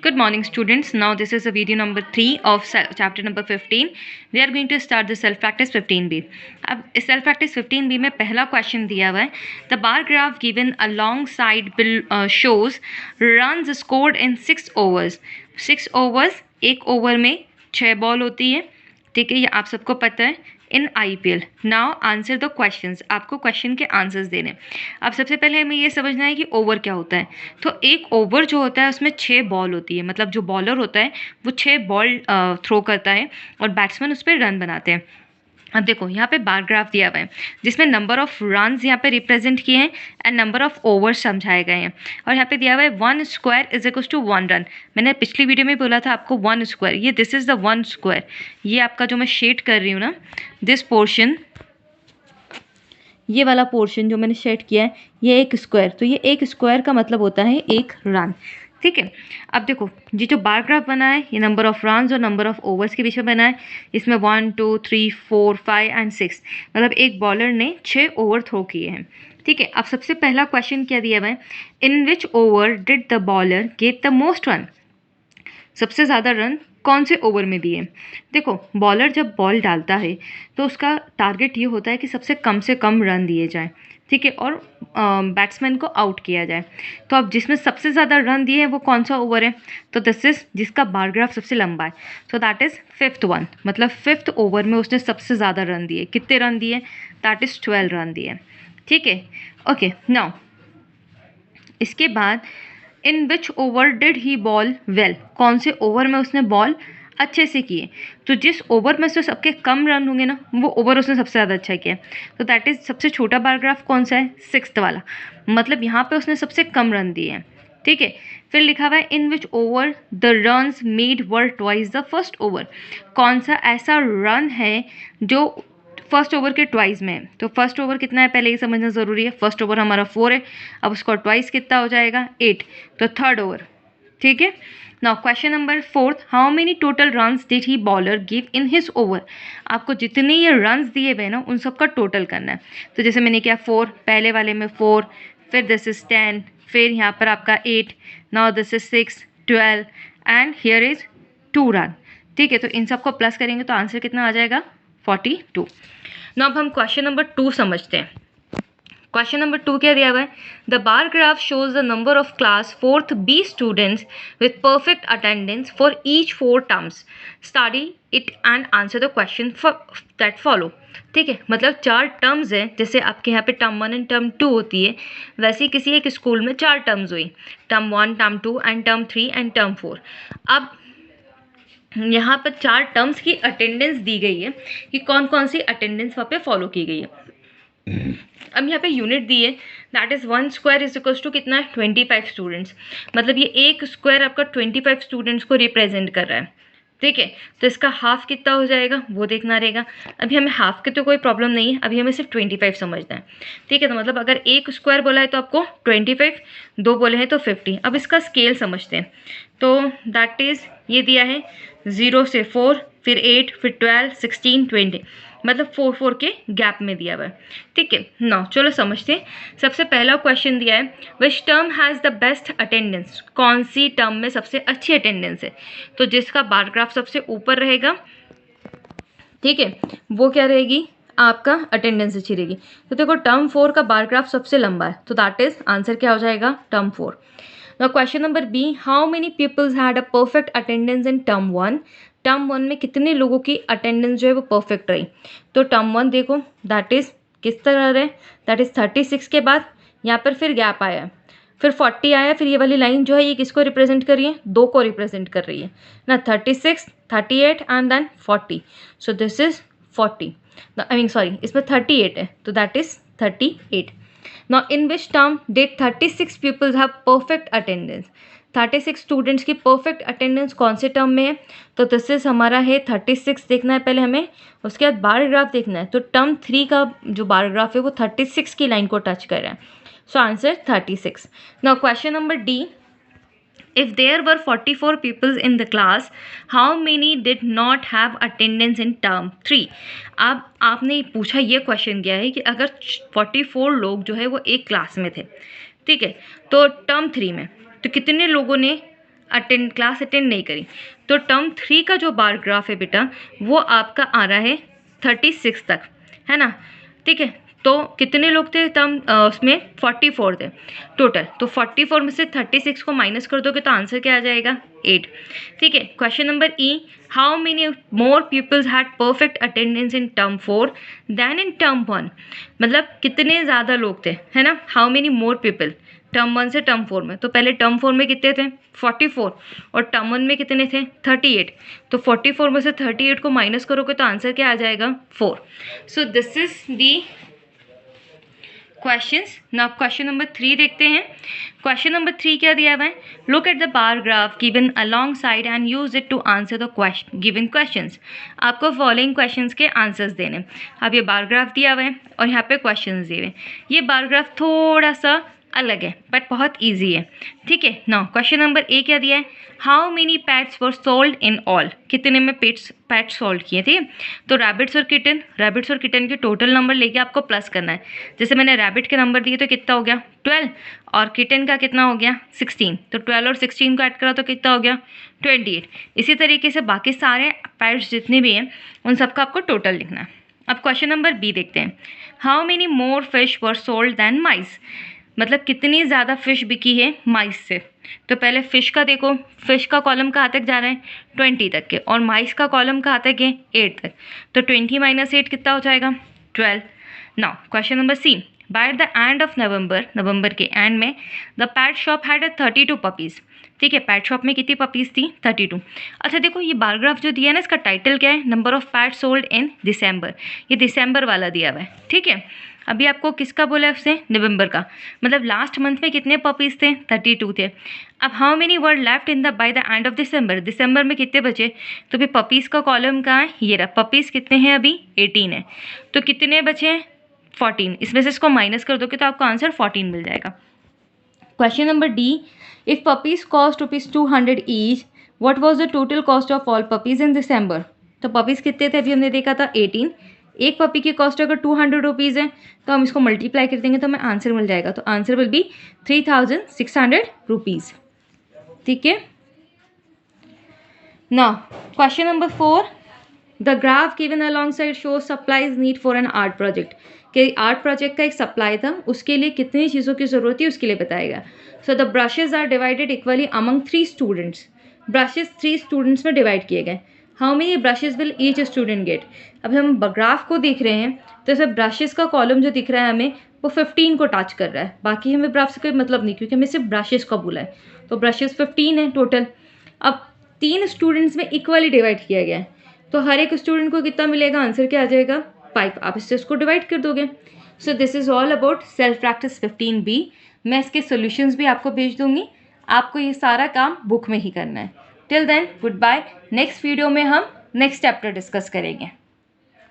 Good morning, students. Now this is a video number 3 of chapter number 15. We are going to start the self practice 15b. अब इस self practice 15b में पहला question दिया हुआ है. The bar graph given alongside shows runs scored in 6 overs. 6 overs, एक over में 6 ball होती है. ठीक है, ये आप सबको पता है. इन IPL. Now answer the questions. आपको क्वेश्चन के आंसर्स देने. अब सबसे पहले हमें ये समझना है कि ओवर क्या होता है. तो एक ओवर जो होता है उसमें 6 बॉल होती है, मतलब जो बॉलर होता है वो 6 बॉल थ्रो करता है और बैट्समैन उस पर रन बनाते हैं. अब देखो यहाँ पे बार ग्राफ दिया हुआ है जिसमें नंबर ऑफ रन्स यहाँ पे रिप्रेजेंट किए हैं एंड नंबर ऑफ ओवर्स समझाए गए हैं. और यहाँ पे दिया हुआ है 1 square is equal to 1 run. मैंने पिछली वीडियो में बोला था आपको 1 स्क्वायर, ये दिस इज द 1 स्क्वायर. ये आपका जो मैं शेड कर रही हूँ ना, दिस पोर्शन, ये वाला पोर्शन जो मैंने शेड किया है, ये 1 स्क्वायर. तो ये 1 स्क्वायर का मतलब होता है 1 रन. ठीक है. अब देखो ये जो बार ग्राफ बना है ये नंबर ऑफ रन्स और नंबर ऑफ ओवर्स के बीच में बना है. इसमें 1 2 3 4 5 एंड 6, मतलब एक बॉलर ने 6 ओवर थ्रो किए हैं. ठीक है. अब सबसे पहला क्वेश्चन क्या दिया हुआ है, in which over did the bowler get the most run. सबसे ज़्यादा रन कौन से ओवर में दिए. देखो बॉलर जब बॉल डालता है तो उसका टारगेट ये होता है कि सबसे कम से कम रन दिए जाएं. ठीक है. और बैट्समैन को आउट किया जाए. तो अब जिसमें सबसे ज़्यादा रन दिए हैं वो कौन सा ओवर है, तो दिस इज जिसका बार ग्राफ सबसे लंबा है. So that is 5th one, मतलब 5th ओवर में उसने सबसे ज़्यादा रन दिए. कितने रन दिए, दैट इज़ 12 रन दिए. ठीक है. ओके. नाउ इसके बाद in which over did he bowl well, कौन से ओवर में उसने बॉल अच्छे से किए. तो जिस ओवर में से सबके कम रन होंगे ना, वो ओवर उसने सबसे ज़्यादा अच्छा किया. तो दैट इज़ सबसे छोटा बार ग्राफ कौन सा है, 6th वाला, मतलब यहाँ पे उसने सबसे कम रन दिए हैं. ठीक है. फिर लिखा हुआ है in which over the runs made were twice the first over. कौन सा ऐसा रन है जो फर्स्ट ओवर के ट्वाइस में है. तो फर्स्ट ओवर कितना है पहले ये समझना ज़रूरी है. फर्स्ट ओवर हमारा 4 है, अब उसका ट्वाइस कितना हो जाएगा 8. तो 3rd ओवर. ठीक है. Now question number 4, how many total runs did he bowler give in his over. आपको जितने ये रन्स दिए हुए ना उन सबका टोटल करना है. तो जैसे मैंने किया 4, पहले वाले में 4, फिर दिस इज 10, फिर यहाँ पर आपका 8, now this is 6, 12 and here is 2 run. ठीक है. तो इन सबको प्लस करेंगे तो आंसर कितना आ जाएगा, 42. नाउ अब हम क्वेश्चन नंबर 2 समझते हैं. क्वेश्चन नंबर 2 क्या दिया हुआ है, the bar graph shows the number of class 4th B students with perfect attendance for each 4 terms. Study it and answer the question that follow. ठीक है. मतलब 4 टर्म्स हैं, जैसे आपके यहाँ पे टर्म 1 एंड टर्म 2 होती है, वैसे ही किसी एक स्कूल में 4 टर्म्स हुई, term 1, term 2 and term 3 and term 4. अब यहाँ पर 4 टर्म्स की अटेंडेंस दी गई है कि कौन कौन सी अटेंडेंस वहाँ पे फॉलो की गई है. अब यहाँ पे यूनिट दी है, that is 1 square is equals to कितना है, 25 स्टूडेंट्स. मतलब ये एक स्क्वायर आपका 25 स्टूडेंट्स को रिप्रेजेंट कर रहा है. ठीक है. तो इसका हाफ कितना हो जाएगा वो देखना रहेगा. अभी हमें हाफ के तो कोई प्रॉब्लम नहीं है, अभी हमें सिर्फ 25 समझना है. ठीक है. तो मतलब अगर एक स्क्वायर बोला है तो आपको 25, 2 बोले हैं तो 50. अब इसका स्केल समझते हैं. तो दैट इज़ ये दिया है 0 से 4, फिर 8, फिर 12, 16, 20, मतलब 4 के गैप में दिया हुआ है. ठीक है. नाउ चलो समझते हैं. सबसे पहला क्वेश्चन दिया है, which term has the best attendance. कौन सी टर्म में सबसे अच्छी अटेंडेंस है. तो जिसका बार ग्राफ सबसे ऊपर रहेगा, ठीक है, वो क्या रहेगी, आपका अटेंडेंस अच्छी रहेगी. तो देखो टर्म 4 का बार ग्राफ सबसे लंबा है, तो दैट इज आंसर क्या हो जाएगा, term 4. Now question number B, how many peoples had a perfect attendance in term 1. Term 1 में कितने लोगों की अटेंडेंस जो है वो परफेक्ट रही. तो टर्म 1 देखो दैट इज़ किस तरह रहे, दैट इज़ 36 के बाद यहाँ पर फिर गैप आया, फिर 40 आया, फिर ये वाली लाइन जो है ये किसको रिप्रेजेंट कर रही है, 2 को रिप्रेजेंट कर रही है ना, 36, 38 and then 40. So this is 40, I mean sorry इसमें 38 है, तो that is 38. Now in which term did 36 peoples have perfect attendance. 36 students की परफेक्ट अटेंडेंस कौन से टर्म में है, तो दिस इज हमारा है 36 देखना है पहले हमें, उसके बाद बार ग्राफ देखना है. तो टर्म 3 का जो बार ग्राफ है वो 36 की लाइन को टच कर रहा है. So answer 36. Now question number D, if there were 44 people in the class, how many did not have attendance in term 3. अब आपने पूछा, ये क्वेश्चन किया है कि अगर 44 लोग जो है वो एक क्लास में थे, ठीक है, तो टर्म 3 में तो कितने लोगों ने क्लास अटेंड नहीं करी। तो टर्म 3 का जो बार ग्राफ है बेटा वो आपका आ रहा है 36 तक, है ना, ठीक है। तो कितने लोग थे टर्म उसमें 44 थे टोटल। तो 44 में से 36 को माइनस कर दोगे तो आंसर क्या आ जाएगा 8, ठीक है। Question number E, how many more peoples had perfect attendance in term 4 then in term 1, मतलब कितने ज़्यादा लोग थे, है ना। How many more people term 1 से टर्म 4 में, तो पहले टर्म 4 में कितने थे 44 और टर्म 1 में कितने थे 38। तो 44 में से 38 को माइनस करोगे तो आंसर क्या आ जाएगा 4। सो this is the questions. Now question number 3 देखते हैं। क्वेश्चन नंबर 3 क्या दिया हुआ है, look at the bar graph given alongside and use it to answer the given questions. आपको फॉलोइंग क्वेश्चंस के आंसर्स देने। अब ये बार ग्राफ दिया हुआ है और यहाँ पे क्वेश्चंस दिए हुए हैं। ये बार ग्राफ थोड़ा सा अलग है बट बहुत ईजी है, ठीक है। नाउ क्वेश्चन नंबर ए क्या दिया है, how many pets were sold in all, कितने में पैट सोल्ड किए थे। तो रैबिट्स और किटन के टोटल नंबर लेके आपको प्लस करना है। जैसे मैंने रैबिट के नंबर दिए तो कितना हो गया 12 और किटन का कितना हो गया 16, तो 12 और 16 को ऐड करा तो कितना हो गया 28। इसी तरीके से बाकी सारे पैट्स जितने भी हैं उन सबका आपको टोटल लिखना है। अब क्वेश्चन नंबर बी देखते हैं, how many more fish were sold than mice, मतलब कितनी ज़्यादा फिश बिकी है माइस से। तो पहले फिश का देखो, फिश का कॉलम कहाँ तक जा रहा है 20 तक के और माइस का कॉलम कहाँ तक है 8 तक। तो 20 - 8 कितना हो जाएगा 12। Now question number C, by the end of November के एंड में the pet shop had 32 puppies, ठीक है। पैट शॉप में कितनी पपीज़ थी 32। अच्छा देखो ये बार ग्राफ जो दिया है ना इसका टाइटल क्या है, number of pet sold in December, ये दिसंबर वाला दिया हुआ है, ठीक है। अभी आपको किसका बोला है उससे नवंबर का, मतलब लास्ट मंथ में कितने पपीज़ थे 32 थे। अब how many were left in the by the end of December में कितने बचे, तो फिर पपीज़ का कॉलम कहाँ है, ये रहा। पपीज़ कितने हैं अभी 18 है, तो कितने बचे हैं 14, इसमें से इसको माइनस कर दोगे तो आपको आंसर 14 मिल जाएगा। Question number D, if puppies cost ₹200 each, what was the total cost of all puppies in December. तो पपीज़ कितने थे अभी हमने देखा था 18, एक पपी की कॉस्ट अगर 200 रुपीज़ है तो हम इसको मल्टीप्लाई कर देंगे तो हमें आंसर मिल जाएगा। तो आंसर विल बी 3600 रुपीज़, ठीक है। Now question number 4, the graph given along side show supplies need for an art project, कि आर्ट प्रोजेक्ट का एक सप्लाई था उसके लिए कितनी चीज़ों की ज़रूरत थी उसके लिए बताएगा। So the brushes are divided equally among 3 students, brushes 3 students में डिवाइड किए गए। How many brushes will each student get. अब हम ग्राफ को देख रहे हैं तो ऐसे ब्रशेज का कॉलम जो दिख रहा है हमें वो 15 को टच कर रहा है, बाकी हमें ग्राफ से कोई मतलब नहीं क्योंकि हमें सिर्फ ब्रशेज का बोला है। तो ब्रशेज 15 है टोटल। अब 3 स्टूडेंट्स में इक्वली डिवाइड किया गया है तो हर एक स्टूडेंट को कितना मिलेगा, आंसर क्या आ जाएगा 5। आप इससे इसको डिवाइड कर दोगे। सो this is all about self practice 15B। मैं इसके सॉल्यूशंस भी आपको भेज दूंगी, आपको ये सारा काम बुक में ही करना है। Till then goodbye. Next video में हम नेक्स्ट चैप्टर डिस्कस करेंगे।